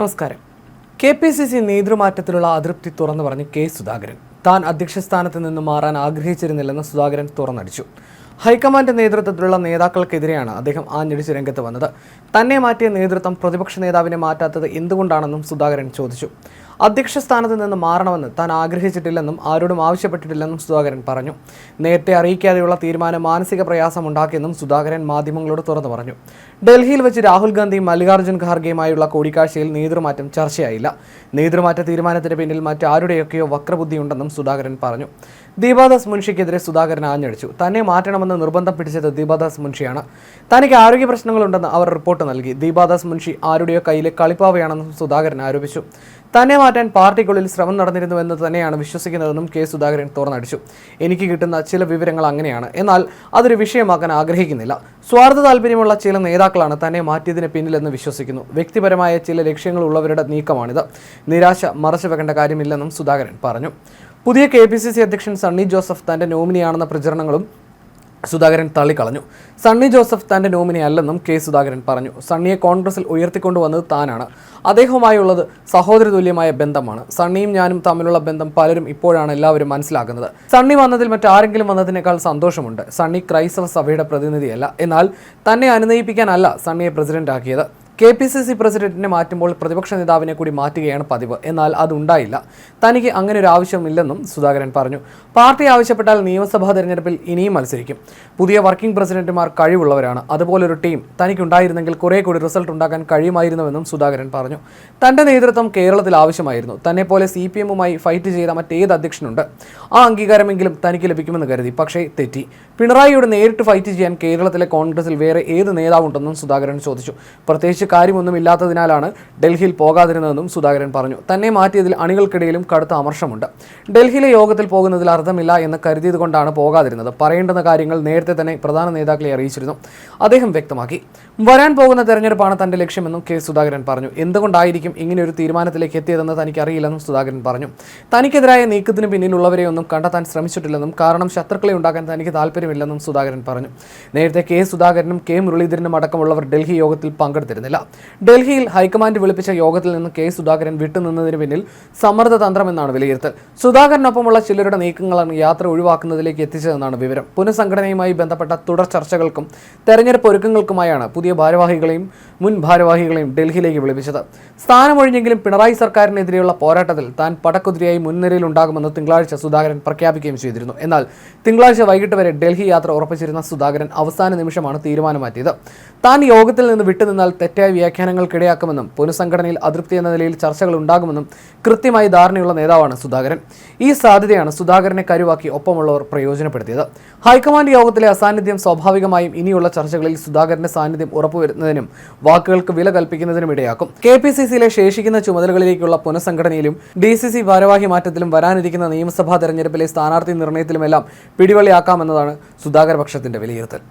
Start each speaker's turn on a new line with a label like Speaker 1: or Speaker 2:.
Speaker 1: നമസ്കാരം. KPCC നേതൃമാറ്റത്തിലുള്ള അതൃപ്തി തുറന്നു പറഞ്ഞ് കെ സുധാകരൻ. താൻ അധ്യക്ഷ സ്ഥാനത്ത് നിന്ന് മാറാൻ ആഗ്രഹിച്ചിരുന്നില്ലെന്ന് സുധാകരൻ തുറന്നടിച്ചു. ഹൈക്കമാൻഡ് നേതൃത്വത്തിലുള്ള നേതാക്കൾക്കെതിരെയാണ് അദ്ദേഹം ആഞ്ഞടിച്ച് രംഗത്ത് വന്നത്. തന്നെ മാറ്റിയ നേതൃത്വം പ്രതിപക്ഷ നേതാവിനെ മാറ്റാത്തത് എന്തുകൊണ്ടാണെന്നും സുധാകരൻ ചോദിച്ചു. അധ്യക്ഷ സ്ഥാനത്ത് നിന്ന് മാറണമെന്ന് താൻ ആഗ്രഹിച്ചിട്ടില്ലെന്നും ആരോടും ആവശ്യപ്പെട്ടിട്ടില്ലെന്നും സുധാകരൻ പറഞ്ഞു. നേരത്തെ അറിയിക്കാതെയുള്ള തീരുമാനം മാനസിക പ്രയാസമുണ്ടാക്കിയെന്നും സുധാകരൻ മാധ്യമങ്ങളോട് തുറന്നു പറഞ്ഞു. ഡൽഹിയിൽ വെച്ച് രാഹുൽ ഗാന്ധിയും മല്ലികാർജ്ജുൻ ഖാർഗെയുമായുള്ള കൂടിക്കാഴ്ചയിൽ നേതൃമാറ്റം ചർച്ചയായില്ല. നേതൃമാറ്റ തീരുമാനത്തിന് പിന്നിൽ മറ്റാരുടെയൊക്കെയോ വക്രബുദ്ധിയുണ്ടെന്നും സുധാകരൻ പറഞ്ഞു. ദീപാദാസ് മുൻഷിക്കെതിരെ സുധാകരൻ ആഞ്ഞടിച്ചു. തന്നെ മാറ്റണമെന്ന് നിർബന്ധം പിടിച്ചത് ദീപാദാസ് മുൻഷിയാണ്. തനിക്ക് ആരോഗ്യ പ്രശ്നങ്ങളുണ്ടെന്ന് അവർ റിപ്പോർട്ട് നൽകി. ദീപാദാസ് മുൻഷി ആരുടെയോ കയ്യിലെ കളിപ്പാവയാണെന്നും സുധാകരൻ ആരോപിച്ചു. തന്നെ മാറ്റാൻ പാർട്ടിക്കുള്ളിൽ ശ്രമം നടന്നിരുന്നുവെന്ന് തന്നെയാണ് വിശ്വസിക്കുന്നതെന്നും കെ സുധാകരൻ തുറന്നടിച്ചു. എനിക്ക് കിട്ടുന്ന ചില വിവരങ്ങൾ അങ്ങനെയാണ്, എന്നാൽ അതൊരു വിഷയമാക്കാൻ ആഗ്രഹിക്കുന്നില്ല. സ്വാർത്ഥ താല്പര്യമുള്ള ചില നേതാക്കളാണ് തന്നെ മാറ്റിയതിന് പിന്നിലെന്ന് വിശ്വസിക്കുന്നു. വ്യക്തിപരമായ ചില ലക്ഷ്യങ്ങളുള്ളവരുടെ നീക്കമാണിത്. നിരാശ മറച്ചു വെക്കേണ്ട കാര്യമില്ലെന്നും സുധാകരൻ പറഞ്ഞു. പുതിയ KPCC അധ്യക്ഷൻ സണ്ണി ജോസഫ് തന്റെ നോമിനിയാണെന്ന പ്രചരണങ്ങളും സുധാകരൻ തള്ളിക്കളഞ്ഞു. സണ്ണി ജോസഫ് തന്റെ നോമിനി അല്ലെന്നും കെ സുധാകരൻ പറഞ്ഞു. സണ്ണിയെ കോൺഗ്രസിൽ ഉയർത്തിക്കൊണ്ടുവന്നത് താനാണ്. അദ്ദേഹവുമായുള്ളത് സഹോദരതുല്യമായ ബന്ധമാണ്. സണ്ണിയും ഞാനും തമ്മിലുള്ള ബന്ധം പലരും ഇപ്പോഴാണ് എല്ലാവരും മനസ്സിലാക്കുന്നത്. സണ്ണി വന്നതിൽ മറ്റാരെങ്കിലും വന്നതിനേക്കാൾ സന്തോഷമുണ്ട്. സണ്ണി ക്രൈസ്തവ സഭയുടെ പ്രതിനിധിയല്ല, എന്നാൽ തന്നെ അനുനയിപ്പിക്കാനല്ല സണ്ണിയെ പ്രസിഡന്റ് ആക്കിയത്. KPCC പ്രസിഡന്റിനെ മാറ്റുമ്പോൾ പ്രതിപക്ഷ നേതാവിനെ കൂടി മാറ്റുകയാണ് പതിവ്, എന്നാൽ അതുണ്ടായില്ല. തനിക്ക് അങ്ങനെ ഒരു ആവശ്യമില്ലെന്നും സുധാകരൻ പറഞ്ഞു. പാർട്ടി ആവശ്യപ്പെട്ടാൽ നിയമസഭാ തെരഞ്ഞെടുപ്പിൽ ഇനിയും മത്സരിക്കും. പുതിയ വർക്കിംഗ് പ്രസിഡന്റുമാർ കഴിവുള്ളവരാണ്. അതുപോലൊരു ടീം തനിക്കുണ്ടായിരുന്നെങ്കിൽ കുറെ കൂടി റിസൾട്ട് ഉണ്ടാക്കാൻ കഴിയുമായിരുന്നുവെന്നും സുധാകരൻ പറഞ്ഞു. തന്റെ നേതൃത്വം കേരളത്തിൽ ആവശ്യമായിരുന്നു. തന്നെ പോലെ CPM-ഉമായി ഫൈറ്റ് ചെയ്ത മറ്റേത് അധ്യക്ഷനുണ്ട്? ആ അംഗീകാരമെങ്കിലും തനിക്ക് ലഭിക്കുമെന്ന് കരുതി, പക്ഷേ തെറ്റി. പിണറായിയോട് നേരിട്ട് ഫൈറ്റ് ചെയ്യാൻ കേരളത്തിലെ കോൺഗ്രസിൽ വേറെ ഏത് നേതാവുണ്ടെന്നും സുധാകരൻ ചോദിച്ചു. പ്രത്യേകിച്ച് കാര്യമൊന്നുമില്ലാത്തതിനാലാണ് ഡൽഹിയിൽ പോകാതിരുന്നതെന്നും സുധാകരൻ പറഞ്ഞു. തന്നെ മാറ്റിയതിൽ അണികൾക്കിടയിലും കടുത്ത അമർഷമുണ്ട്. ഡൽഹിയിലെ യോഗത്തിൽ പോകുന്നതിൽ അർത്ഥമില്ല എന്ന് കരുതിയത് കൊണ്ടാണ് പോകാതിരുന്നത്. പറയേണ്ടുന്ന കാര്യങ്ങൾ നേരത്തെ തന്നെ പ്രധാന നേതാക്കളെ അറിയിച്ചിരുന്നു, അദ്ദേഹം വ്യക്തമാക്കി. വരാൻ പോകുന്ന തെരഞ്ഞെടുപ്പാണ് തന്റെ ലക്ഷ്യമെന്നും കെ സുധാകരൻ പറഞ്ഞു. എന്തുകൊണ്ടായിരിക്കും ഇങ്ങനെയൊരു തീരുമാനത്തിലേക്ക് എത്തിയതെന്ന് തനിക്കറിയില്ലെന്നും സുധാകരൻ പറഞ്ഞു. തനിക്കെതിരായ നീക്കത്തിന് പിന്നിലുള്ളവരെയൊന്നും കണ്ടെത്താൻ ശ്രമിച്ചിട്ടില്ലെന്നും കാരണം ശത്രുക്കളെ ഉണ്ടാക്കാൻ തനിക്ക് താല്പര്യമില്ലെന്നും സുധാകരൻ പറഞ്ഞു. നേരത്തെ കെ സുധാകരനും കെ മുരളീധരനും അടക്കമുള്ളവർ ഡൽഹി യോഗത്തിൽ പങ്കെടുത്തിരുന്നില്ല. ഡൽഹിയിൽ ഹൈക്കമാൻഡ് വിളിപ്പിച്ച യോഗത്തിൽ നിന്ന് കെ സുധാകരൻ വിട്ടുനിന്നതിന് പിന്നിൽ സമ്മർദ്ദ തന്ത്രമെന്നാണ് വിലയിരുത്തൽ. സുധാകരനൊപ്പമുള്ള ചിലരുടെ നീക്കങ്ങളാണ് യാത്ര ഒഴിവാക്കുന്നതിലേക്ക് എത്തിച്ചതെന്നാണ് വിവരം. പുനഃസംഘടനയുമായി ബന്ധപ്പെട്ട തുടർ ചർച്ചകൾക്കും തെരഞ്ഞെടുപ്പ് ഒരുക്കങ്ങൾക്കുമായാണ് പുതിയ ഭാരവാഹികളെയും മുൻ ഭാരവാഹികളെയും ഡൽഹിയിലേക്ക് വിളിപ്പിച്ചത്. സ്ഥാനമൊഴിഞ്ഞെങ്കിലും പിണറായി സർക്കാരിനെതിരെയുള്ള പോരാട്ടത്തിൽ താൻ പടക്കുതിരയായി മുൻനിരയിലുണ്ടാകുമെന്ന് തിങ്കളാഴ്ച സുധാകരൻ പ്രഖ്യാപിക്കുകയും ചെയ്തിരുന്നു. എന്നാൽ തിങ്കളാഴ്ച വൈകിട്ട് വരെ ഡൽഹി യാത്ര ഉറപ്പിച്ചിരുന്ന സുധാകരൻ അവസാന നിമിഷമാണ് തീരുമാനം മാറ്റിയത്. താൻ യോഗത്തിൽ നിന്ന് വിട്ടുനിന്നാൽ തെറ്റായ വ്യാഖ്യാനങ്ങൾക്കിടയാക്കുമെന്നും പുനഃസംഘടനയിൽ അതൃപ്തി എന്ന നിലയിൽ ചർച്ചകൾ ഉണ്ടാകുമെന്നും കൃത്യമായി ധാരണയുള്ള നേതാവാണ് സുധാകരൻ. ഈ സാധ്യതയാണ് സുധാകരനെ കരുവാക്കി ഒപ്പമുള്ളവർ പ്രയോജനപ്പെടുത്തിയത്. ഹൈക്കമാൻഡ് യോഗത്തിലെ അസാന്നിധ്യം സ്വാഭാവികമായും ഇനിയുള്ള ചർച്ചകളിൽ സുധാകരന്റെ സാന്നിധ്യം ഉറപ്പുവരുന്നതിനും വാക്കുകൾക്ക് വില കൽപ്പിക്കുന്നതിനും ഇടയാക്കും. KPCCയിലെ ശേഷിക്കുന്ന ചുമതലകളിലേക്കുള്ള പുനഃസംഘടനയിലും DCC ഭാരവാഹി മാറ്റത്തിലും വരാനിരിക്കുന്ന നിയമസഭാ തെരഞ്ഞെടുപ്പിലെ സ്ഥാനാർത്ഥി നിർണയത്തിലുമെല്ലാം പിടിവള്ളിയാക്കാമെന്നതാണ് സുധാകര പക്ഷത്തിന്റെ വിലയിരുത്തൽ.